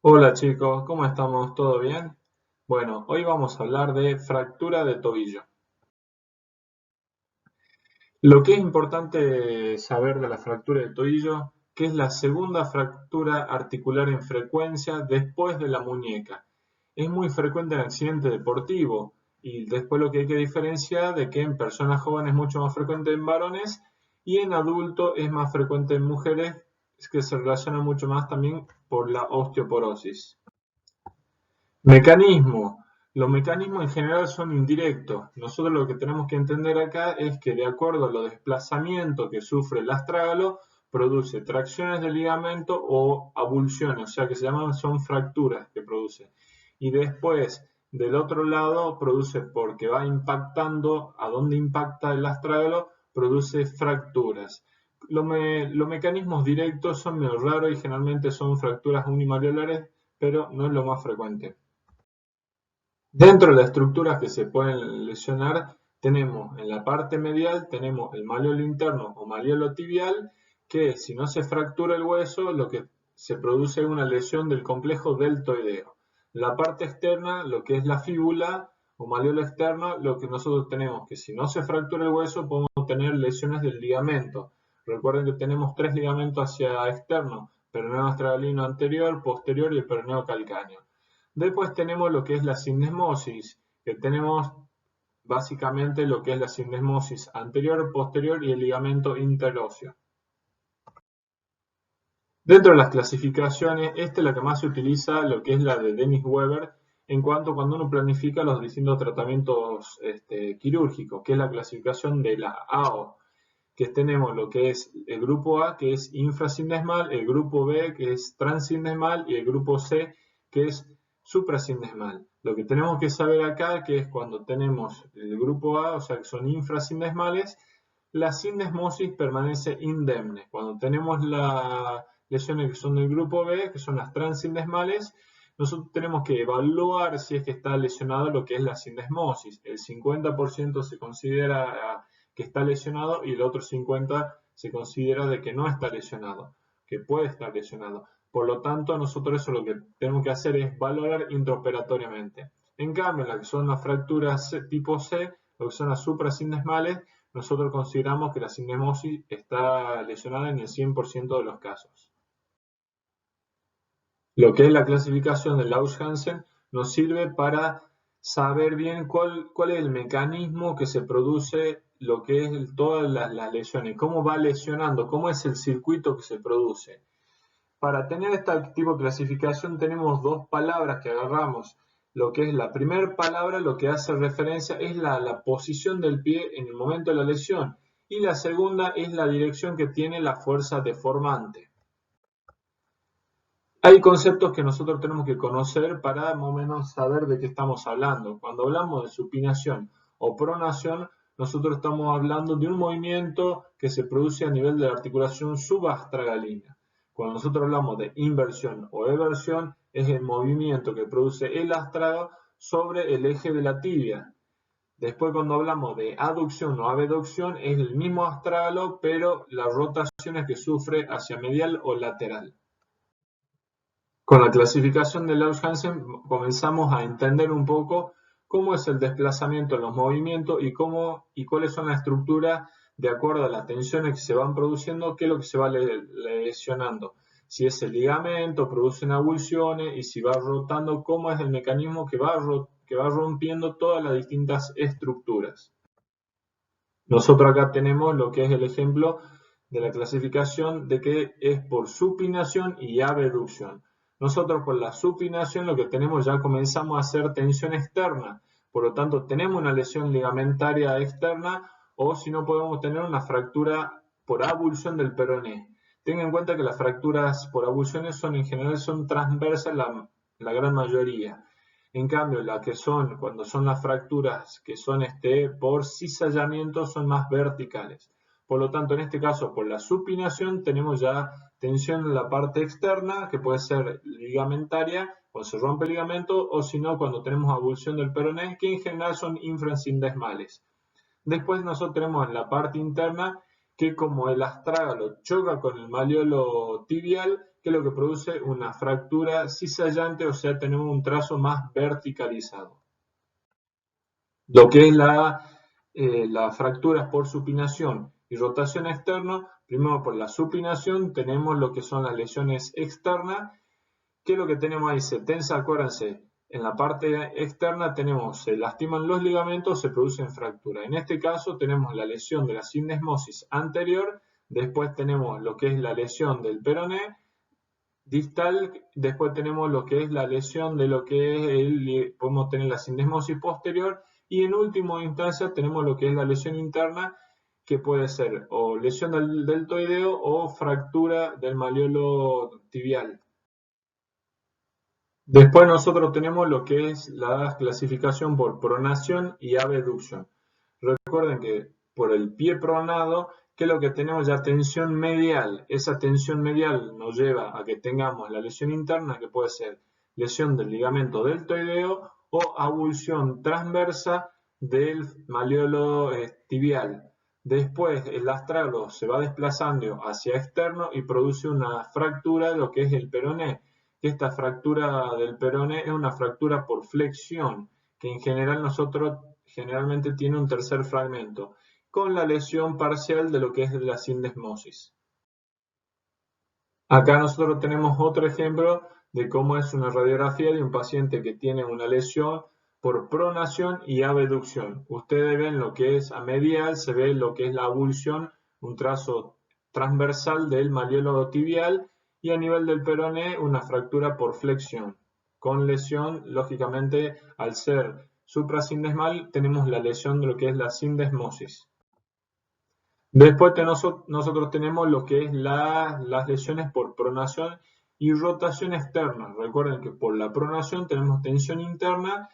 Hola chicos, ¿cómo estamos? ¿Todo bien? Bueno, hoy vamos a hablar de fractura de tobillo. Lo que es importante saber de la fractura de tobillo, que es la segunda fractura articular en frecuencia después de la muñeca. Es muy frecuente en accidente deportivo y después lo que hay que diferenciar de que en personas jóvenes es mucho más frecuente en varones y en adultos es más frecuente en mujeres, es que se relaciona mucho más también por la osteoporosis. Mecanismo. Los mecanismos en general son indirectos. Nosotros lo que tenemos que entender acá es que de acuerdo a los desplazamientos que sufre el astrágalo, produce tracciones del ligamento o abulsiones, o sea que son fracturas que produce. Y después, del otro lado, produce porque va impactando a donde impacta el astrágalo, produce fracturas. Los mecanismos directos son medio raros y generalmente son fracturas unimariolares, pero no es lo más frecuente. Dentro de las estructuras que se pueden lesionar, tenemos en la parte medial, tenemos el malleolo interno o malleolo tibial, que si no se fractura el hueso, lo que se produce es una lesión del complejo deltoideo. La parte externa, lo que es la fíbula o malleolo externo, lo que nosotros tenemos que si no se fractura el hueso, podemos tener lesiones del ligamento. Recuerden que tenemos tres ligamentos hacia externo, peroneo astragalino anterior, posterior y el peroneo calcáneo. Después tenemos lo que es la sindesmosis, que tenemos básicamente lo que es la sindesmosis anterior, posterior y el ligamento interóseo. Dentro de las clasificaciones, esta es la que más se utiliza, lo que es la de Dennis Weber, en cuanto cuando uno planifica los distintos tratamientos quirúrgicos, que es la clasificación de la AO, que tenemos lo que es el grupo A, que es infrasindesmal, el grupo B, que es transindesmal, y el grupo C, que es suprasindesmal. Lo que tenemos que saber acá, que es cuando tenemos el grupo A, o sea que son infrasindesmales, la sindesmosis permanece indemne. Cuando tenemos las lesiones que son del grupo B, que son las transindesmales, nosotros tenemos que evaluar si es que está lesionado lo que es la sindesmosis. El 50% se considera que está lesionado y el otro 50% se considera de que no está lesionado, que puede estar lesionado. Por lo tanto, nosotros eso lo que tenemos que hacer es valorar intraoperatoriamente. En cambio, en la que son las fracturas tipo C, lo que son las suprasindesmales, nosotros consideramos que la sindesmosis está lesionada en el 100% de los casos. Lo que es la clasificación de Laus-Hansen nos sirve para saber bien cuál es el mecanismo que se produce lo que es todas las lesiones, cómo va lesionando, cómo es el circuito que se produce. Para tener este tipo de clasificación tenemos dos palabras que agarramos. Lo que es la primera palabra, lo que hace referencia es la posición del pie en el momento de la lesión. Y la segunda es la dirección que tiene la fuerza deformante. Hay conceptos que nosotros tenemos que conocer para más o menos saber de qué estamos hablando. Cuando hablamos de supinación o pronación, nosotros estamos hablando de un movimiento que se produce a nivel de la articulación subastragalina. Cuando nosotros hablamos de inversión o eversión, es el movimiento que produce el astrago sobre el eje de la tibia. Después, cuando hablamos de aducción o abducción, es el mismo astrágalo, pero las rotaciones que sufre hacia medial o lateral. Con la clasificación de Laus-Hansen comenzamos a entender un poco cómo es el desplazamiento en los movimientos y cuáles son las estructuras de acuerdo a las tensiones que se van produciendo, qué es lo que se va lesionando. Si es el ligamento, producen avulsiones y si va rotando, cómo es el mecanismo que va rompiendo todas las distintas estructuras. Nosotros acá tenemos lo que es el ejemplo de la clasificación de que es por supinación y abducción. Nosotros por la supinación lo que tenemos ya comenzamos a hacer tensión externa, por lo tanto tenemos una lesión ligamentaria externa o si no podemos tener una fractura por abulsión del peroné. Tengan en cuenta que las fracturas por abulsiones en general son transversas la gran mayoría. En cambio, cuando son las fracturas que son por cizallamiento, son más verticales. Por lo tanto, en este caso, por la supinación, tenemos ya tensión en la parte externa, que puede ser ligamentaria, cuando se rompe el ligamento, o si no, cuando tenemos abulsión del peroné, que en general son infrasindesmales. Después nosotros tenemos en la parte interna que como el astrágalo choca con el malleolo tibial, que es lo que produce una fractura cizallante, o sea, tenemos un trazo más verticalizado. Lo que es las fracturas por supinación y rotación externa, primero por la supinación tenemos lo que son las lesiones externas. ¿Qué es lo que tenemos ahí? Se tensa, acuérdense, en la parte externa se lastiman los ligamentos, se producen fracturas. En este caso tenemos la lesión de la sindesmosis anterior, después tenemos lo que es la lesión del peroné distal, después tenemos lo que es la lesión de lo que es podemos tener la sindesmosis posterior, y en última instancia tenemos lo que es la lesión interna, que puede ser o lesión del deltoideo o fractura del malleolo tibial. Después nosotros tenemos lo que es la clasificación por pronación y abducción. Recuerden que por el pie pronado, ¿qué es lo que tenemos? Ya tensión medial. Esa tensión medial nos lleva a que tengamos la lesión interna, que puede ser lesión del ligamento deltoideo o avulsión transversa del malleolo tibial. Después el astrago se va desplazando hacia externo y produce una fractura de lo que es el peroné. Esta fractura del peroné es una fractura por flexión, que en general generalmente tiene un tercer fragmento, con la lesión parcial de lo que es la sindesmosis. Acá nosotros tenemos otro ejemplo de cómo es una radiografía de un paciente que tiene una lesión por pronación y abducción. Ustedes ven lo que es a medial, se ve lo que es la avulsión, un trazo transversal del malleolo tibial, y a nivel del peroné una fractura por flexión. Con lesión, lógicamente, al ser suprasindesmal, tenemos la lesión de lo que es la sindesmosis. Después nosotros tenemos lo que es las lesiones por pronación y rotación externa. Recuerden que por la pronación tenemos tensión interna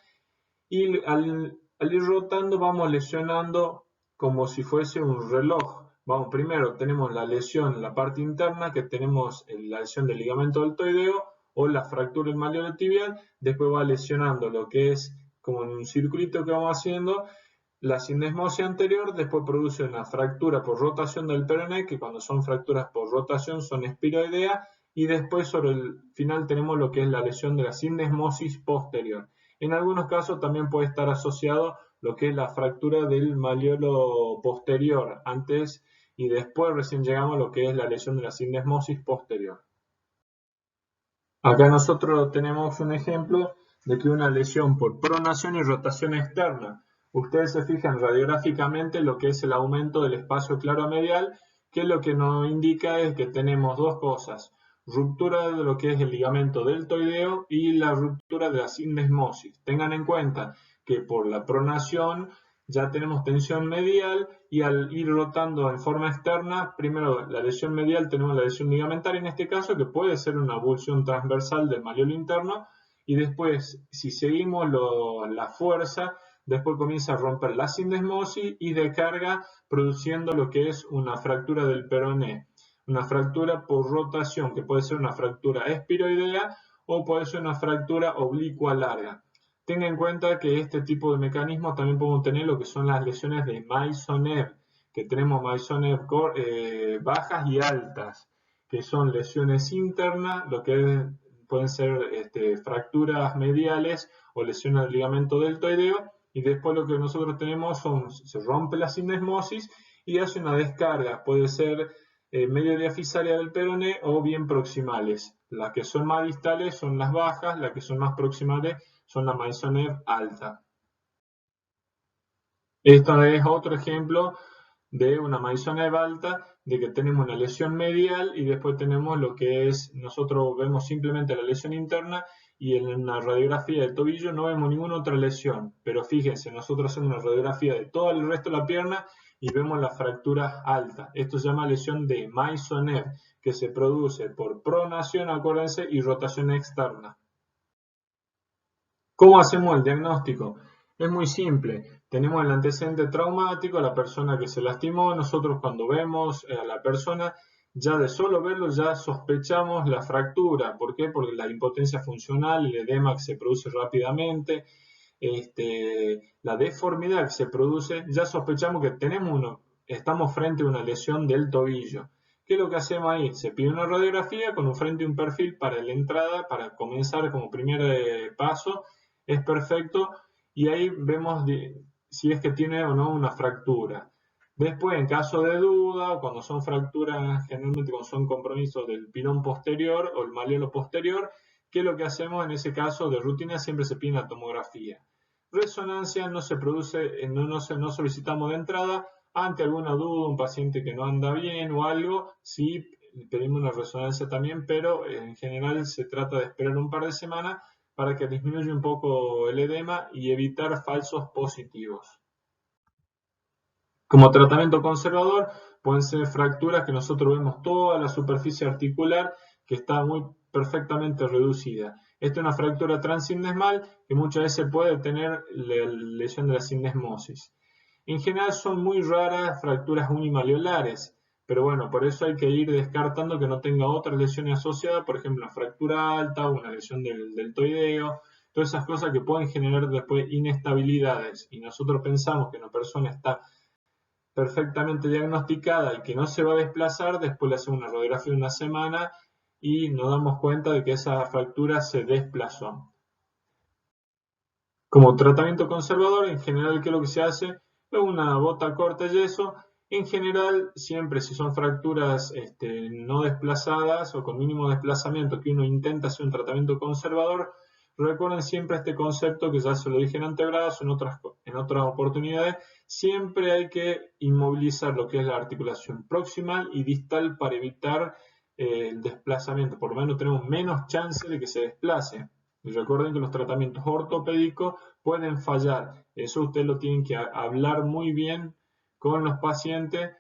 y al ir rotando vamos lesionando como si fuese un reloj. Primero tenemos la lesión en la parte interna, que tenemos la lesión del ligamento deltoideo o la fractura del malleolo tibial. Después va lesionando lo que es como en un circulito que vamos haciendo la sindesmosis anterior. Después produce una fractura por rotación del peroné, que cuando son fracturas por rotación son espiroideas, y después sobre el final tenemos lo que es la lesión de la sindesmosis posterior. En algunos casos también puede estar asociado lo que es la fractura del malleolo posterior, antes y después recién llegamos a lo que es la lesión de la sindesmosis posterior. Acá nosotros tenemos un ejemplo de que una lesión por pronación y rotación externa. Ustedes se fijan radiográficamente lo que es el aumento del espacio claro-medial, que lo que nos indica es que tenemos dos cosas: ruptura de lo que es el ligamento deltoideo y la ruptura de la sindesmosis. Tengan en cuenta que por la pronación ya tenemos tensión medial, y al ir rotando en forma externa, primero la lesión medial tenemos la lesión ligamentaria en este caso, que puede ser una avulsión transversal del malleolo interno, y después si seguimos la fuerza, después comienza a romper la sindesmosis y descarga produciendo lo que es una fractura del peroné, una fractura por rotación, que puede ser una fractura espiroidea o puede ser una fractura oblicua larga. Tenga en cuenta que este tipo de mecanismos también podemos tener lo que son las lesiones de Maisonneuve, que tenemos Maisonneuve bajas y altas, que son lesiones internas, lo que pueden ser fracturas mediales o lesiones del ligamento deltoideo, y después lo que nosotros tenemos se rompe la sindesmosis y hace una descarga, puede ser medio diafisaria del peroné o bien proximales. Las que son más distales son las bajas, las que son más proximales son la Maisonneuve alta. Esto es otro ejemplo de una Maisonneuve alta, de que tenemos una lesión medial y después tenemos lo que es, nosotros vemos simplemente la lesión interna, y en la radiografía del tobillo no vemos ninguna otra lesión. Pero fíjense, nosotros hacemos una radiografía de todo el resto de la pierna y vemos la fractura alta. Esto se llama lesión de Maisonneuve, que se produce por pronación, acuérdense, y rotación externa. ¿Cómo hacemos el diagnóstico? Es muy simple. Tenemos el antecedente traumático, la persona que se lastimó. Nosotros cuando vemos a la persona, ya de solo verlo ya sospechamos la fractura. ¿Por qué? Porque la impotencia funcional, el edema que se produce rápidamente, la deformidad que se produce, ya sospechamos que estamos frente a una lesión del tobillo. ¿Qué es lo que hacemos ahí? Se pide una radiografía con un frente y un perfil para la entrada, para comenzar como primer paso. Es perfecto y ahí vemos si es que tiene o no una fractura. Después, en caso de duda, cuando son fracturas, generalmente cuando son compromisos del pilón posterior o el malleolo posterior, ¿qué es lo que hacemos en ese caso de rutina? Siempre se pide una tomografía. Resonancia no se produce, no solicitamos de entrada. Ante alguna duda, un paciente que no anda bien o algo, sí pedimos una resonancia también, pero en general se trata de esperar un par de semanas para que disminuya un poco el edema y evitar falsos positivos. Como tratamiento conservador, pueden ser fracturas que nosotros vemos toda la superficie articular que está muy perfectamente reducida. Esta es una fractura transindesmal que muchas veces puede tener la lesión de la sindesmosis. En general son muy raras fracturas unimaleolares, pero bueno, por eso hay que ir descartando que no tenga otras lesiones asociadas, por ejemplo, una fractura alta o una lesión del deltoideo, todas esas cosas que pueden generar después inestabilidades. Y nosotros pensamos que una persona está perfectamente diagnosticada y que no se va a desplazar, después le hacemos una radiografía de una semana y nos damos cuenta de que esa fractura se desplazó. Como tratamiento conservador, en general, ¿qué es lo que se hace? Es una bota corta de yeso. En general, siempre si son fracturas no desplazadas o con mínimo desplazamiento que uno intenta hacer un tratamiento conservador, recuerden siempre este concepto que ya se lo dije en antebrazo, en otras oportunidades, siempre hay que inmovilizar lo que es la articulación proximal y distal para evitar el desplazamiento, por lo menos tenemos menos chance de que se desplace. Y recuerden que los tratamientos ortopédicos pueden fallar. Eso ustedes lo tienen que hablar muy bien con los pacientes,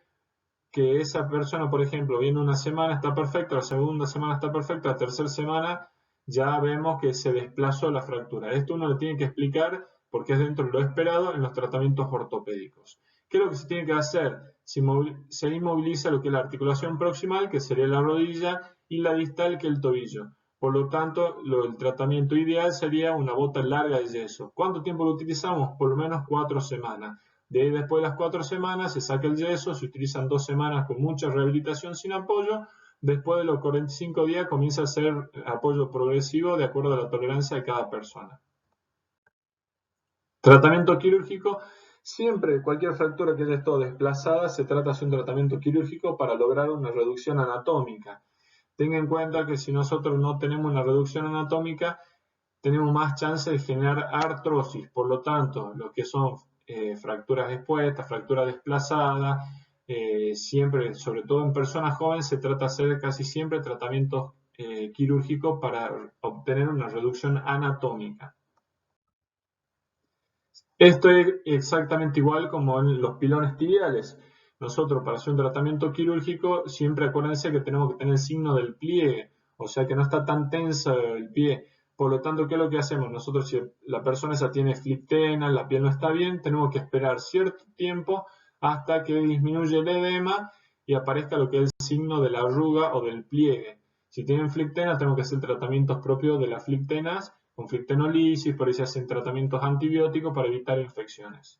que esa persona, por ejemplo, viene una semana, está perfecta, la segunda semana está perfecta, la tercera semana ya vemos que se desplazó la fractura. Esto uno le tiene que explicar porque es dentro de lo esperado en los tratamientos ortopédicos. ¿Qué es lo que se tiene que hacer? Se inmoviliza lo que es la articulación proximal, que sería la rodilla, y la distal, que es el tobillo. Por lo tanto, el tratamiento ideal sería una bota larga de yeso. ¿Cuánto tiempo lo utilizamos? Por lo menos 4 semanas. De ahí, después de las 4 semanas, se saca el yeso, se utilizan 2 semanas con mucha rehabilitación sin apoyo. Después de los 45 días comienza a ser apoyo progresivo de acuerdo a la tolerancia de cada persona. Tratamiento quirúrgico. Siempre, cualquier fractura que haya estado desplazada, se trata de hacer un tratamiento quirúrgico para lograr una reducción anatómica. Tenga en cuenta que si nosotros no tenemos una reducción anatómica, tenemos más chance de generar artrosis. Por lo tanto, lo que son fracturas expuestas, fracturas desplazadas, siempre, sobre todo en personas jóvenes, se trata de hacer casi siempre tratamientos quirúrgicos para obtener una reducción anatómica. Esto es exactamente igual como en los pilones tibiales. Nosotros, para hacer un tratamiento quirúrgico, siempre acuérdense que tenemos que tener el signo del pliegue, o sea que no está tan tenso el pie. Por lo tanto, ¿qué es lo que hacemos? Nosotros, si la persona esa tiene fliptena, la piel no está bien, tenemos que esperar cierto tiempo hasta que disminuya el edema y aparezca lo que es el signo de la arruga o del pliegue. Si tienen fliptena, tenemos que hacer tratamientos propios de las fliptenas, con fliptenolisis, por ahí se hacen tratamientos antibióticos para evitar infecciones.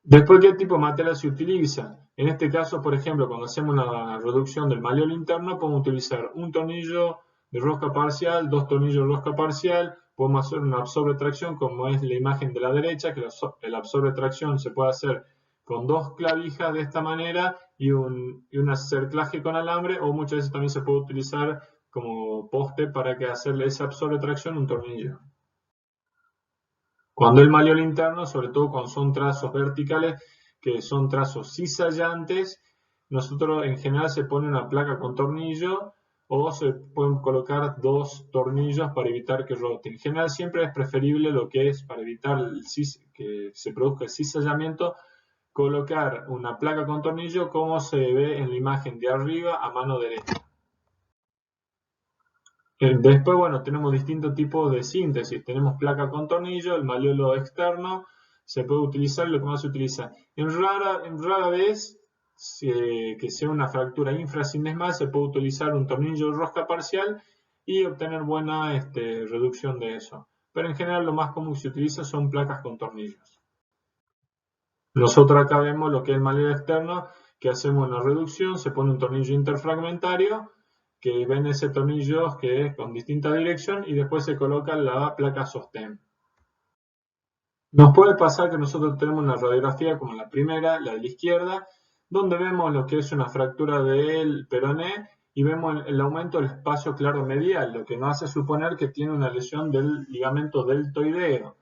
Después, ¿qué tipo de material se utiliza? En este caso, por ejemplo, cuando hacemos una reducción del malleolo interno, podemos utilizar un tornillo de rosca parcial, 2 tornillos de rosca parcial, podemos hacer una absorbe tracción, como es la imagen de la derecha, que el absorbe tracción se puede hacer con 2 clavijas de esta manera y un acerclaje con alambre, o muchas veces también se puede utilizar como poste para que hacerle esa absorbe tracción un tornillo. Cuando el malleolo interno, sobre todo cuando son trazos verticales, que son trazos cizallantes, nosotros en general se pone una placa con tornillo o se pueden colocar 2 tornillos para evitar que rote. En general siempre es preferible lo que es para evitar que se produzca el cizallamiento, colocar una placa con tornillo como se ve en la imagen de arriba a mano derecha. Después, bueno, tenemos distintos tipos de síntesis. Tenemos placa con tornillo, el malleolo externo, se puede utilizar lo que más se utiliza. En rara vez que sea una fractura infrasindesmal, se puede utilizar un tornillo de rosca parcial y obtener buena reducción de eso. Pero en general lo más común que se utiliza son placas con tornillos. Nosotros acá vemos lo que es el malleolo externo, que hacemos una reducción, se pone un tornillo interfragmentario, que ven ese tornillo que es con distinta dirección y después se coloca la placa sostén. Nos puede pasar que nosotros tenemos una radiografía como la primera, la de la izquierda, donde vemos lo que es una fractura del peroné y vemos el aumento del espacio claro medial, lo que nos hace suponer que tiene una lesión del ligamento deltoideo.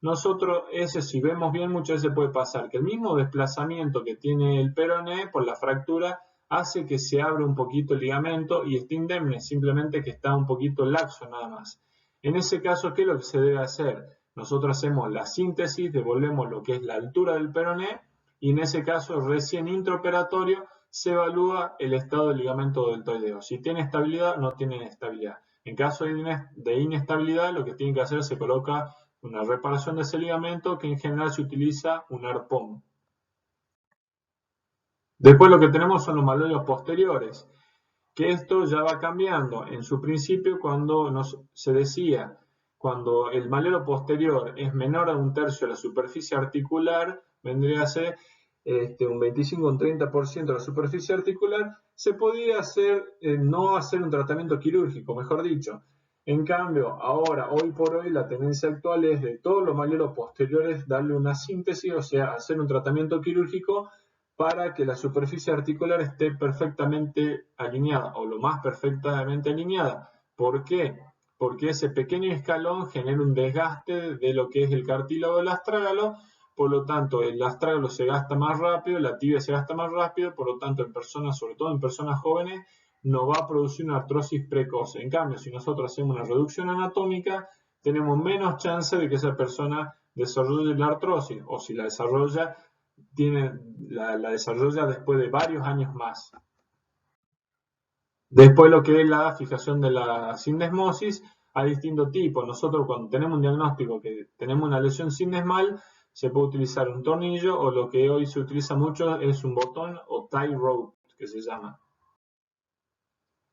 Nosotros, si vemos bien, muchas veces puede pasar que el mismo desplazamiento que tiene el peroné por la fractura hace que se abra un poquito el ligamento y esté indemne, simplemente que está un poquito laxo nada más. En ese caso, ¿qué es lo que se debe hacer? Nosotros hacemos la síntesis, devolvemos lo que es la altura del peroné y en ese caso, recién intraoperatorio, se evalúa el estado del ligamento deltoideo. Si tiene estabilidad, no tiene estabilidad. En caso de inestabilidad, lo que tiene que hacer se coloca una reparación de ese ligamento, que en general se utiliza un arpón. Después lo que tenemos son los malolos posteriores, que esto ya va cambiando. En su principio, cuando se decía, cuando el malelo posterior es menor a 1/3 de la superficie articular, vendría a ser un 25 o un 30% de la superficie articular, se podía no hacer un tratamiento quirúrgico, mejor dicho. En cambio, ahora, hoy por hoy, la tendencia actual es de todos los malolos posteriores darle una síntesis, o sea, hacer un tratamiento quirúrgico para que la superficie articular esté perfectamente alineada o lo más perfectamente alineada. ¿Por qué? Porque ese pequeño escalón genera un desgaste de lo que es el cartílago del astrágalo, por lo tanto el astrágalo se gasta más rápido, la tibia se gasta más rápido, por lo tanto en personas, sobre todo en personas jóvenes, no va a producir una artrosis precoz. En cambio, si nosotros hacemos una reducción anatómica, tenemos menos chance de que esa persona desarrolle la artrosis, o si la desarrolla, la desarrolla después de varios años más. Después lo que es la fijación de la sindesmosis, hay distintos tipos. Nosotros cuando tenemos un diagnóstico que tenemos una lesión sindesmal, se puede utilizar un tornillo o lo que hoy se utiliza mucho es un botón o tie rope, que se llama.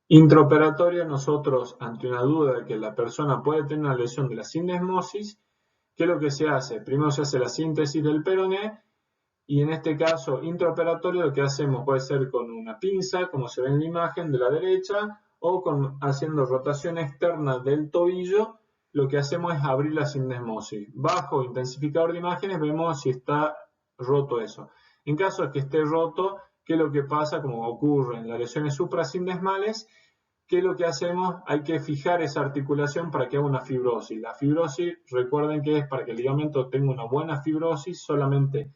Intraoperatorio, nosotros ante una duda de que la persona puede tener una lesión de la sindesmosis, ¿qué es lo que se hace? Primero se hace la síntesis del peroné. Y en este caso intraoperatorio lo que hacemos puede ser con una pinza, como se ve en la imagen de la derecha, o haciendo rotación externa del tobillo, lo que hacemos es abrir la sindesmosis. Bajo intensificador de imágenes vemos si está roto eso. En caso de que esté roto, ¿qué es lo que pasa? Como ocurre en las lesiones suprasindesmales, ¿qué es lo que hacemos? Hay que fijar esa articulación para que haga una fibrosis. La fibrosis, recuerden que es para que el ligamento tenga una buena fibrosis, solamente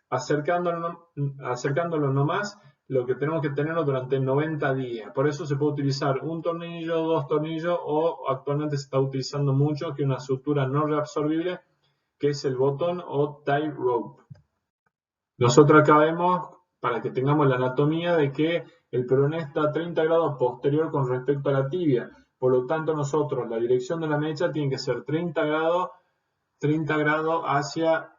acercándolo nomás, lo que tenemos que tenerlo durante 90 días. Por eso se puede utilizar un tornillo, dos tornillos, o actualmente se está utilizando mucho, que es una sutura no reabsorbible, que es el botón o tie rope. Nosotros acá vemos, para que tengamos la anatomía, de que el peroné está a 30 grados posterior con respecto a la tibia. Por lo tanto, nosotros, la dirección de la mecha tiene que ser 30 grados hacia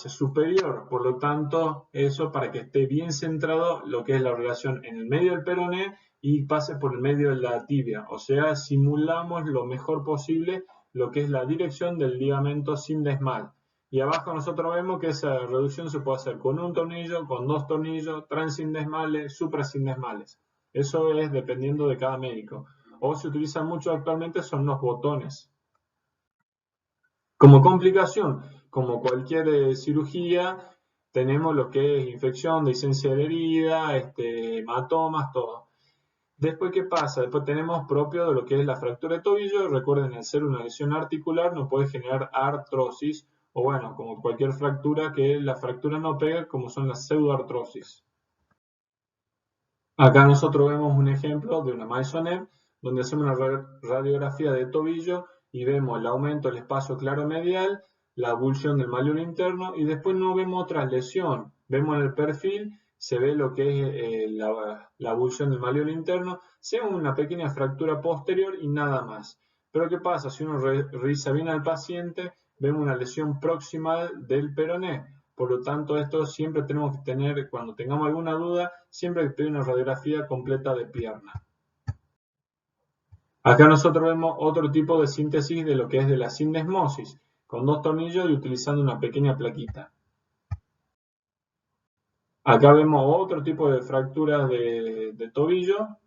superior. Por lo tanto, eso para que esté bien centrado lo que es la relación en el medio del peroné y pase por el medio de la tibia. O sea, simulamos lo mejor posible lo que es la dirección del ligamento sindesmal. Y abajo nosotros vemos que esa reducción se puede hacer con un tornillo, con dos tornillos, transindesmales, suprasindesmales. Eso es dependiendo de cada médico. O se utiliza mucho actualmente son los botones. Como complicación, como cualquier cirugía, tenemos lo que es infección, discencia de herida, hematomas, todo. Después, ¿qué pasa? Después tenemos propio de lo que es la fractura de tobillo. Recuerden, al ser una lesión articular no puede generar artrosis, o bueno, como cualquier fractura, que la fractura no pega, como son las pseudoartrosis. Acá nosotros vemos un ejemplo de una Maisonneuve, donde hacemos una radiografía de tobillo y vemos el aumento del espacio claro medial, la abulsión del malleolo interno y después no vemos otra lesión. Vemos en el perfil, se ve lo que es la abulsión del malleolo interno, se ve una pequeña fractura posterior y nada más. Pero ¿qué pasa? Si uno revisa bien al paciente, vemos una lesión proximal del peroné. Por lo tanto, esto siempre tenemos que tener, cuando tengamos alguna duda, siempre hay que pedir una radiografía completa de pierna. Acá nosotros vemos otro tipo de síntesis de lo que es de la sindesmosis, con dos tornillos y utilizando una pequeña plaquita. Acá vemos otro tipo de fracturas de tobillo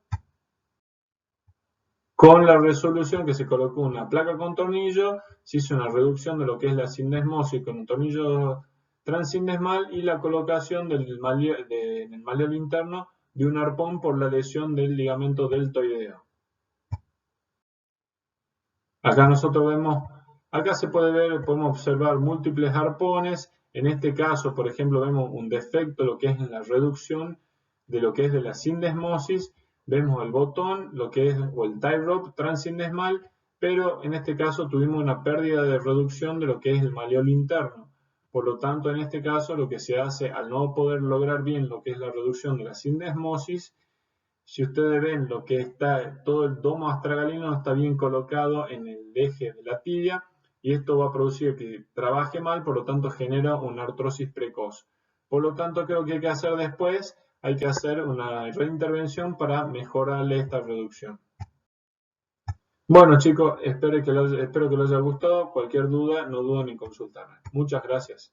con la resolución que se colocó una placa con tornillo, se hizo una reducción de lo que es la sindesmosis con un tornillo transindesmal y la colocación en el malleolo interno de un arpón por la lesión del ligamento deltoideo. Acá nosotros vemos, acá se puede ver, podemos observar múltiples arpones. En este caso, por ejemplo, vemos un defecto, lo que es en la reducción de lo que es de la sindesmosis. Vemos el botón, lo que es, o el tie rope transindesmal, pero en este caso tuvimos una pérdida de reducción de lo que es el malleolo interno. Por lo tanto, en este caso, lo que se hace al no poder lograr bien lo que es la reducción de la sindesmosis, si ustedes ven lo que está, todo el domo astragalino está bien colocado en el eje de la tibia y esto va a producir que trabaje mal, por lo tanto genera una artrosis precoz. Por lo tanto, creo que hay que hacer después, hay que hacer una reintervención para mejorarle esta reducción. Bueno chicos, espero que les haya gustado. Cualquier duda, no duden en consultarme. Muchas gracias.